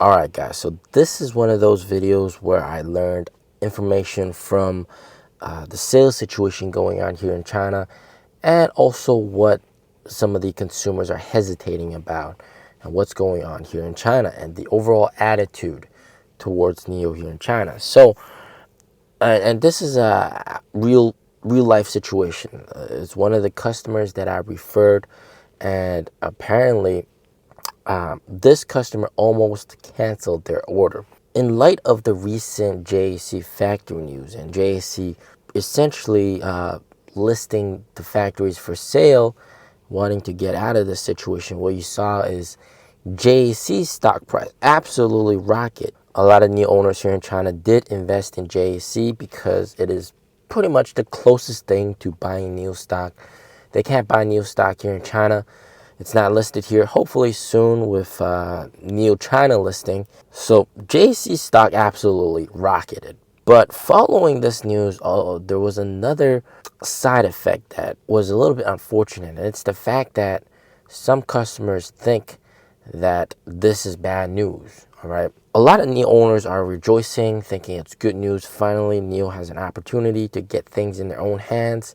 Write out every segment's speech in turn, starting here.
Alright guys, so this is one of those videos where I learned information from the sales situation going on here in China, and also what some of the consumers are hesitating about and what's going on here in China and the overall attitude towards NIO here in China. So, and this is a real life situation. It's one of the customers that I referred, and apparently this customer almost canceled their order. In light of the recent JAC factory news and JAC essentially listing the factories for sale, wanting to get out of this situation, what you saw is JAC's stock price absolutely rocket. A lot of new owners here in China did invest in JAC because it is pretty much the closest thing to buying NIO stock. They can't buy NIO stock here in China. It's not listed here. Hopefully soon with NIO China listing. So JAC stock absolutely rocketed. But following this news, there was another side effect that was a little bit unfortunate. And it's the fact that some customers think that this is bad news. All right. A lot of NIO owners are rejoicing, thinking it's good news. Finally, NIO has an opportunity to get things in their own hands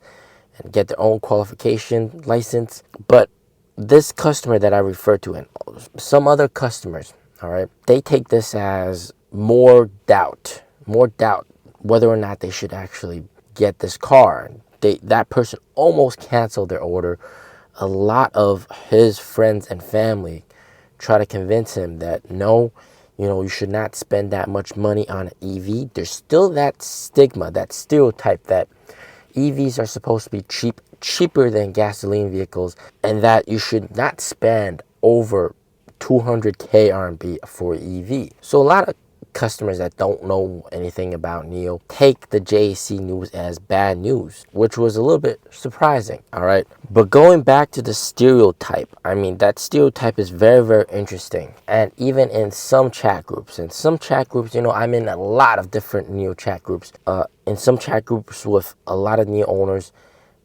and get their own qualification license. But this customer that I referred to and some other customers, all right, they take this as more doubt whether or not they should actually get this car. That person almost canceled their order. A lot of his friends and family try to convince him that no, you should not spend that much money on an EV. There's still that stigma, that stereotype that EVs are supposed to be cheaper than gasoline vehicles, and that you should not spend over 200k RMB for EV. So a lot of customers that don't know anything about NIO take the JAC news as bad news, which was a little bit surprising. All right, but going back to the stereotype, I mean, that stereotype is very interesting. And even in some chat groups, I'm in a lot of different NIO chat groups. In some chat groups with a lot of NIO owners,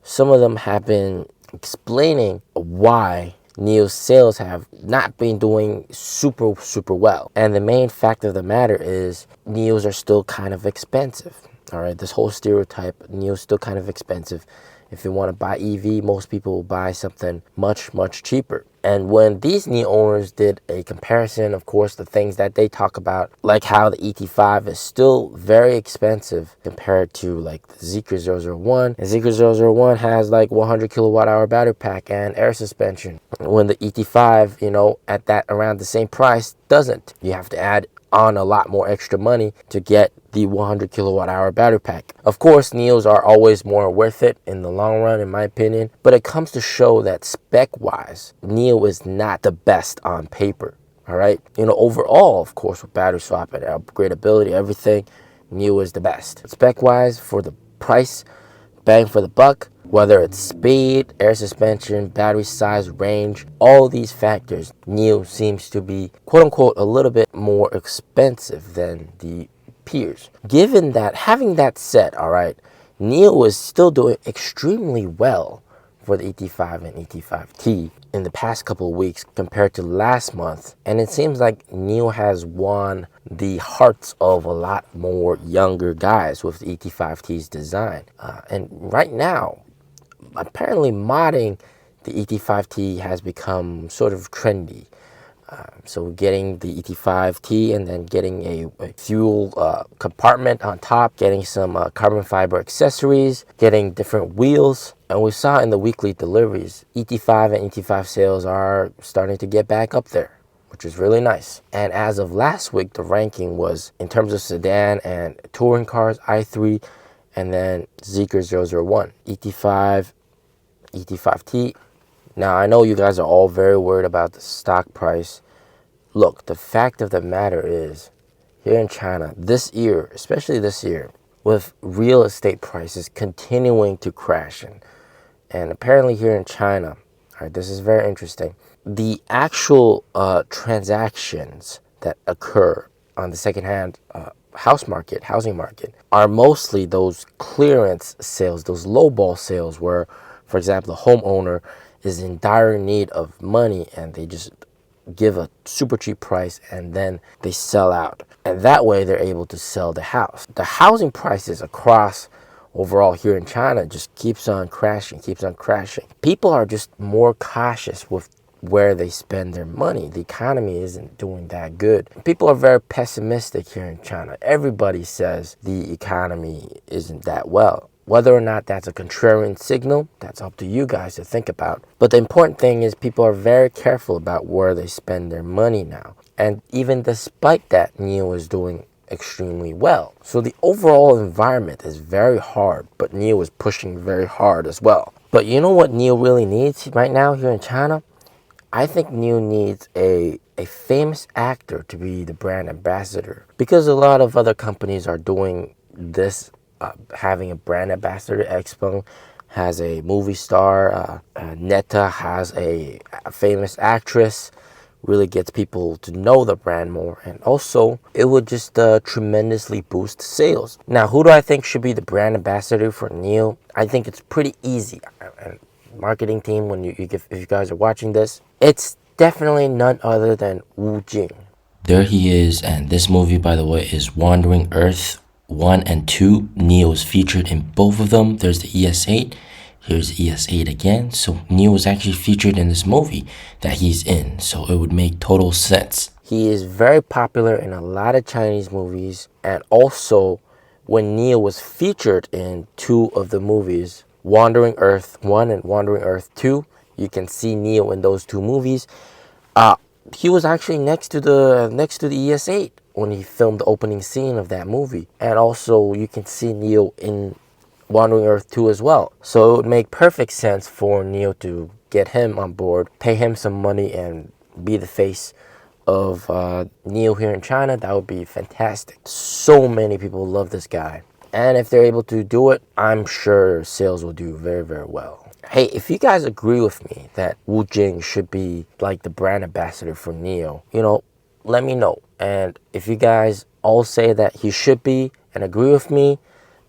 some of them have been explaining why NIO's sales have not been doing super well. And the main fact of the matter is NIOs are still kind of expensive. All right, this whole stereotype, NIO's still kind of expensive. If you want to buy EV, most people will buy something much cheaper. And when these NIO owners did a comparison, of course, the things that they talk about, like how the ET5 is still very expensive compared to like the Zeekr 001. And Zeekr 001 has like 100 kilowatt hour battery pack and air suspension. When the ET5, at that around the same price, doesn't. You have to add on a lot more extra money to get the 100 kilowatt hour battery pack. Of course, NIOs are always more worth it in the long run, in my opinion, but it comes to show that spec wise, NIO is not the best on paper. All right, overall, of course, with battery swap and upgradability, everything, NIO is the best. Spec wise, for the price, bang for the buck, whether it's speed, air suspension, battery size, range, all these factors, NIO seems to be, quote unquote, a little bit more expensive than the peers. Given that, having that said, all right, NIO is still doing extremely well for the ET5 and ET5T in the past couple of weeks compared to last month. And it seems like NIO has won the hearts of a lot more younger guys with the ET5T's design. And right now, apparently modding the ET5T has become sort of trendy. So getting the ET5T and then getting a fuel compartment on top, getting some carbon fiber accessories, getting different wheels. And we saw in the weekly deliveries, ET5 and ET5 sales are starting to get back up there, which is really nice. And as of last week, the ranking was, in terms of sedan and touring cars, i3, and then Zeekr 001, ET5, ET5T. Now, I know you guys are all very worried about the stock price. Look, the fact of the matter is, here in China, this year, especially this year, with real estate prices continuing to crash, and apparently here in China, all right, this is very interesting, the actual transactions that occur on the secondhand housing market, are mostly those clearance sales, those lowball sales where, for example, the homeowner is in dire need of money and they just give a super cheap price, and then they sell out. And that way they're able to sell the house. The housing prices across overall here in China just keeps on crashing, keeps on crashing. People are just more cautious with where they spend their money. The economy isn't doing that good. People are very pessimistic here in China. Everybody says the economy isn't that well. Whether or not that's a contrarian signal, that's up to you guys to think about. But the important thing is people are very careful about where they spend their money now. And even despite that, NIO is doing extremely well. So the overall environment is very hard, but NIO is pushing very hard as well. But you know what NIO really needs right now here in China? I think NIO needs a famous actor to be the brand ambassador, because a lot of other companies are doing this, having a brand ambassador. Expo has a movie star, Neta has a famous actress, really gets people to know the brand more, and also it would just tremendously boost sales. Now, who do I think should be the brand ambassador for NIO? I think it's pretty easy. Marketing team, when if you guys are watching this, it's definitely none other than Wu Jing. There he is, and this movie, by the way, is Wandering Earth 1 and 2. NIO is featured in both of them. There's the ES8. Here's ES8 again. So NIO is actually featured in this movie that he's in. So it would make total sense. He is very popular in a lot of Chinese movies, and also when NIO was featured in two of the movies, Wandering Earth 1 and Wandering Earth 2. You can see NIO in those two movies. He was actually next to the ES8 when he filmed the opening scene of that movie. And also you can see NIO in Wandering Earth 2 as well. So it would make perfect sense for NIO to get him on board, pay him some money, and be the face of NIO here in China. That would be fantastic. So many people love this guy. And if they're able to do it, I'm sure sales will do very, very well. Hey, if you guys agree with me that Wu Jing should be like the brand ambassador for NIO, let me know. And if you guys all say that he should be and agree with me,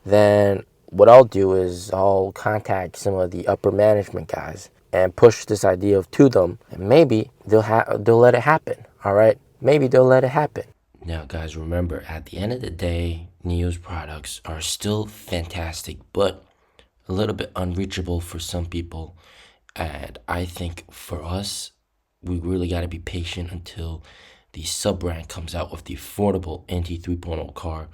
then what I'll do is I'll contact some of the upper management guys and push this idea to them, and maybe they'll let it happen. All right, maybe they'll let it happen. Now, guys, remember, at the end of the day, NIO's products are still fantastic, but a little bit unreachable for some people. And I think for us, we really got to be patient until the sub-brand comes out with the affordable NT 3.0 car.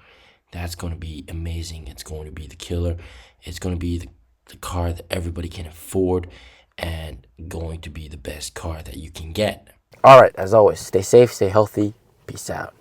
That's going to be amazing. It's going to be the killer. It's going to be the car that everybody can afford, and going to be the best car that you can get. All right, as always, stay safe, stay healthy. Peace out.